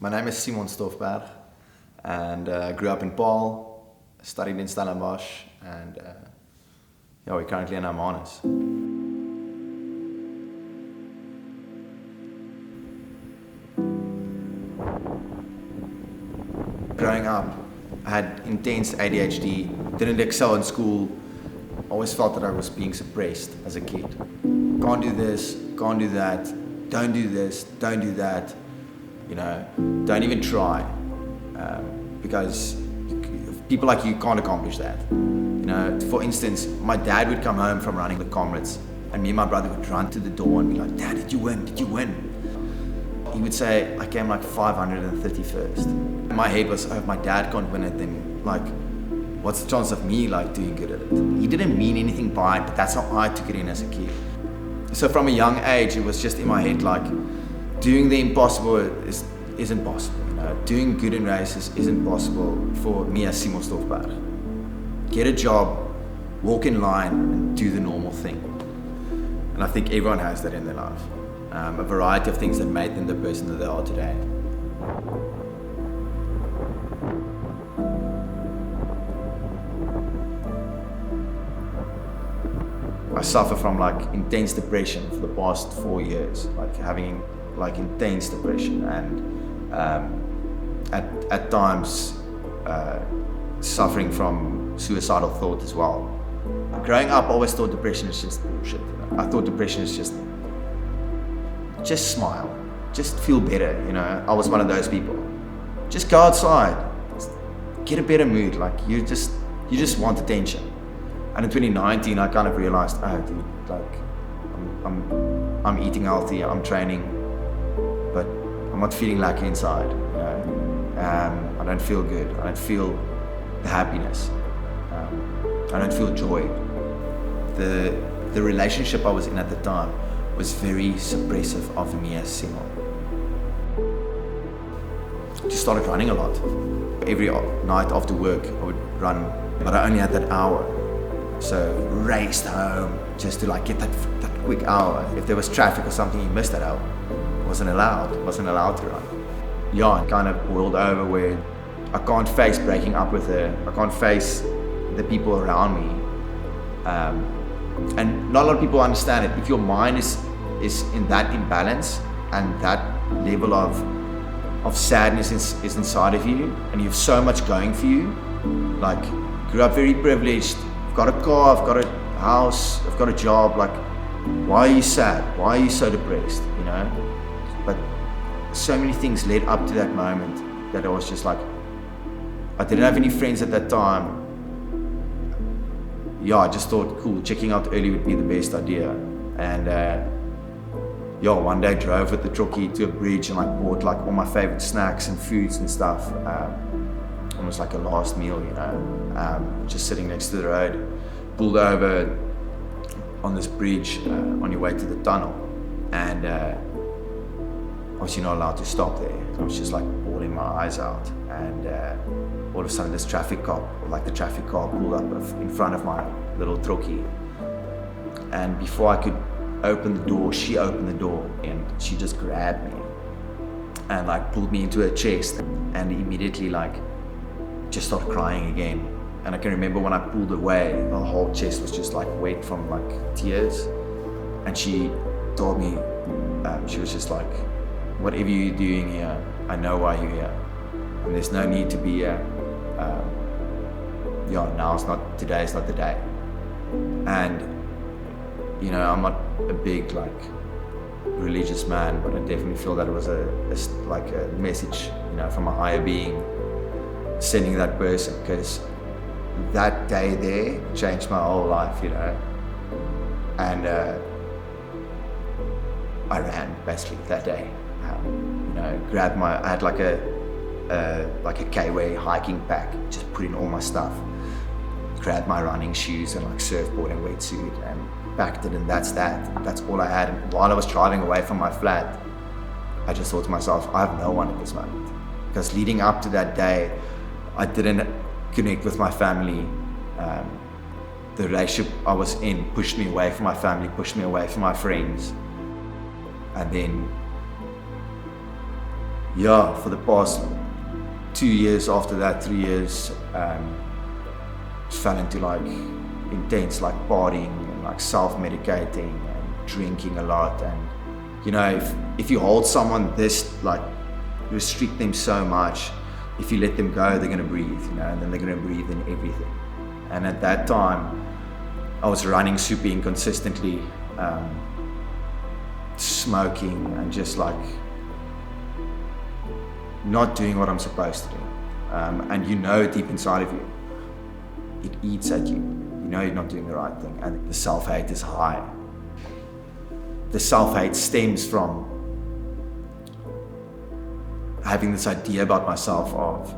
My name is Simon Stofberg, and grew up in Paul, studied in Stellenbosch, and we're currently in Hermanus. Growing up, I had intense ADHD, didn't excel in school, always felt that I was being suppressed as a kid. Can't do this, can't do that, don't do this, don't do that, don't even try, because people like you can't accomplish that. For instance, my dad would come home from running the comrades, and me and my brother would run to the door and be like, "Dad, did you win? Did you win?" He would say, "I came like 531st. In my head was, "Oh, if my dad can't win it, then like, what's the chance of me like doing good at it?" He didn't mean anything by it, but that's how I took it in as a kid. So from a young age, it was just in my head like, doing the impossible isn't possible. Doing good in races isn't possible for me as Simon Stofberg. Get a job, walk in line, and do the normal thing. And I think everyone has that in their life. A variety of things that made them the person that they are today. I suffer from like intense depression for the past 4 years, like having like intense depression, and at times suffering from suicidal thought as well. Growing up, I always thought depression is just bullshit. I thought depression is just smile, just feel better. I was one of those people. Just go outside, get a better mood. Like you just want attention. And in 2019, I kind of realized, oh dude, like I'm eating healthy, I'm training, but I'm not feeling lucky inside. I don't feel good. I don't feel the happiness. I don't feel joy. The relationship I was in at the time was very suppressive of me as Simon. Just started running a lot. Every night after work, I would run, but I only had that hour. So raced home just to like get that quick hour. If there was traffic or something, you missed that hour. Wasn't allowed to run. Yeah, it kind of boiled over where I can't face breaking up with her. I can't face the people around me. And not a lot of people understand it. If your mind is in that imbalance and that level of sadness is inside of you, and you have so much going for you, like grew up very privileged, I've got a car, I've got a house, I've got a job, like why are you sad? Why are you so depressed? But so many things led up to that moment that I was just like, I didn't have any friends at that time. I just thought, cool, checking out early would be the best idea. And one day drove with the truckie to a bridge and like bought like all my favorite snacks and foods and stuff. Almost like a last meal, just sitting next to the road. Pulled over on this bridge on your way to the tunnel, and obviously not allowed to stop there. I was just like bawling my eyes out, and all of a sudden this the traffic car pulled up in front of my little truckie, and before I could open the door, she opened the door, and she just grabbed me and like pulled me into her chest, and immediately like just started crying again. And I can remember when I pulled away, my whole chest was just like wet from like tears. And she told me, she was just like, "Whatever you're doing here, I know why you're here, and there's no need to be here. Today's not the day." And I'm not a big like religious man, but I definitely feel that it was a message, from a higher being sending that person, because that day there changed my whole life, and I ran basically that day. I had like a K-way hiking pack, just put in all my stuff, grabbed my running shoes and like surfboard and wetsuit and packed it, and that's all I had. And while I was driving away from my flat, I just thought to myself, I have no one at this moment, because leading up to that day, I didn't connect with my family. The relationship I was in pushed me away from my family, pushed me away from my friends. And then yeah, for the past 2 years after that, 3 years, fell into like intense like partying and like self-medicating and drinking a lot. And you know, if you hold someone this, like restrict them so much, if you let them go, they're gonna breathe, you know, and then they're gonna breathe in everything. And at that time, I was running super inconsistently, smoking and just like not doing what I'm supposed to do. And you know deep inside of you, it eats at you. You know you're not doing the right thing, and the self-hate is high. The self-hate stems from having this idea about myself of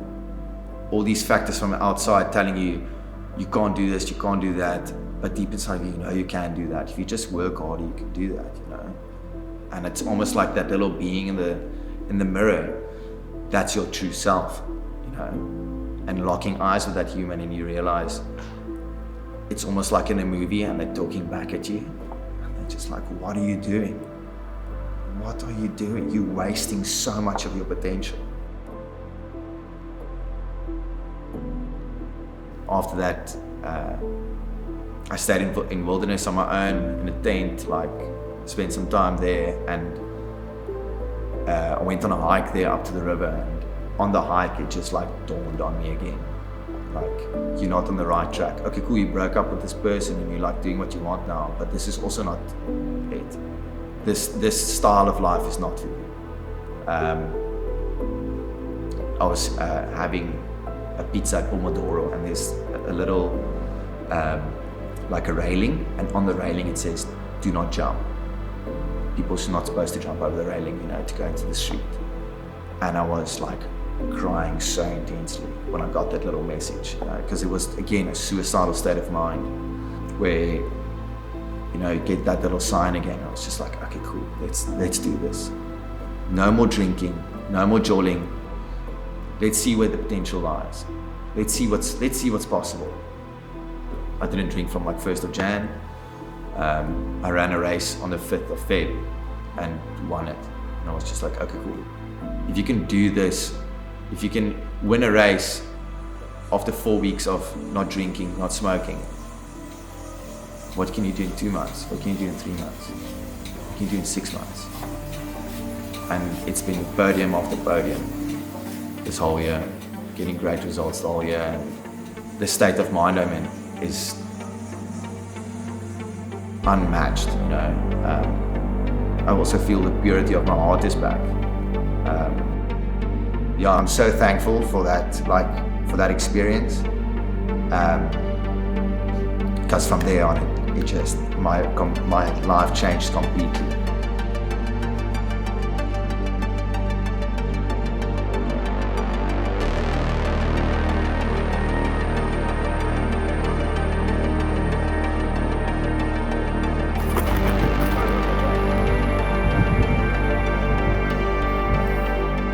all these factors from outside telling you, you can't do this, you can't do that, but deep inside you know you can do that. If you just work harder, you can do that, you know. And it's almost like that little being in the mirror, that's your true self, you know. And locking eyes with that human, and you realize it's almost like in a movie and they're talking back at you, and they're just like, what are you doing? What are you doing? You're wasting so much of your potential. After that, I stayed in wilderness on my own in a tent, like spent some time there, and I went on a hike there up to the river, and on the hike it just like dawned on me again, like, you're not on the right track. Okay, cool, you broke up with this person and you're like doing what you want now, but this is also not it. This style of life is not for you. I was having a pizza at Pomodoro, and there's a little like a railing, and on the railing it says, do not jump. People are not supposed to jump over the railing, you know, to go into the street. And I was like crying so intensely when I got that little message, because it was, again, a suicidal state of mind where, you know, you get that little sign again. I was just like, okay, cool, let's do this. No more drinking, no more jolling. Let's see where the potential lies. Let's see what's possible. I didn't drink from like 1st of Jan. I ran a race on the 5th of Feb and won it. And I was just like, okay, cool. If you can do this, if you can win a race after 4 weeks of not drinking, not smoking, what can you do in 2 months? What can you do in 3 months? What can you do in 6 months? And it's been podium after podium this whole year, getting great results the whole year. And the state of mind I'm in is unmatched, you know. I also feel the purity of my heart is back. Yeah, I'm so thankful for that experience. Because from there on, it just my life changed completely.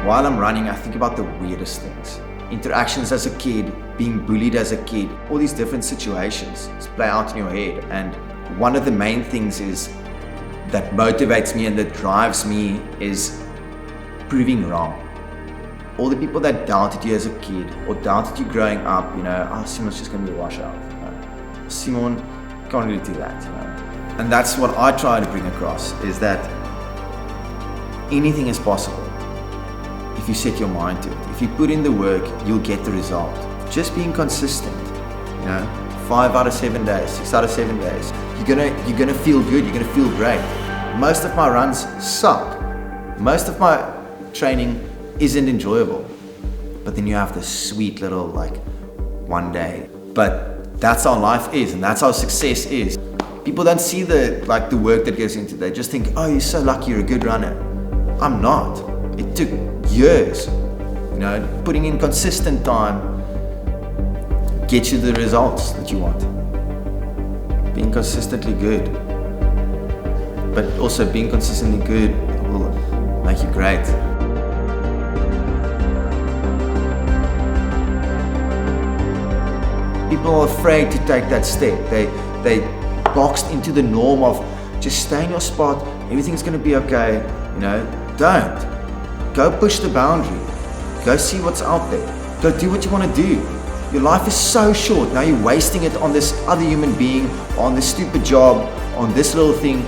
While I'm running, I think about the weirdest things. Interactions as a kid, being bullied as a kid, all these different situations play out in your head. And one of the main things is that motivates me and that drives me is proving wrong. All the people that doubted you as a kid or doubted you growing up, you know, oh, Simon's just gonna be a washout. You know? Simon can't really do that, you know. And that's what I try to bring across, is that anything is possible. If you set your mind to it, if you put in the work, you'll get the result. Just being consistent, you know, 5 out of 7 days, 6 out of 7 days, you're gonna feel good, you're gonna feel great. Most of my runs suck. Most of my training isn't enjoyable. But then you have this sweet little like one day. But that's how life is, and that's how success is. People don't see the work that goes into it. They just think, oh, you're so lucky, you're a good runner. I'm not. It took years, you know, putting in consistent time gets you the results that you want. Being consistently good, but also being consistently good will make you great. People are afraid to take that step. They boxed into the norm of just stay in your spot, everything's gonna be okay, you know. Don't. Go push the boundary. Go see what's out there. Go do what you want to do. Your life is so short. Now you're wasting it on this other human being, on this stupid job, on this little thing.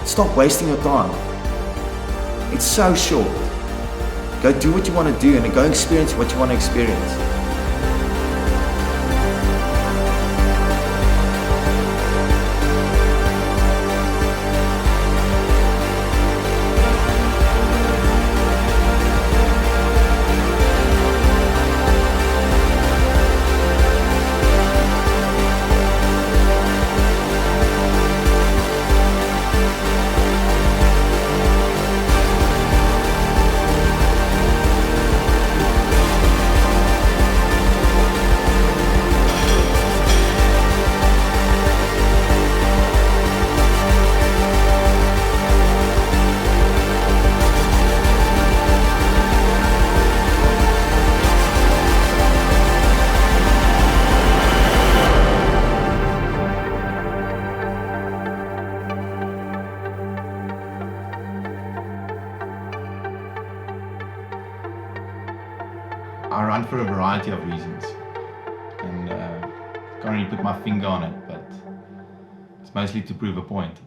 Stop wasting your time. It's so short. Go do what you want to do and go experience what you want to experience. I run for a variety of reasons, and can't really put my finger on it, but it's mostly to prove a point.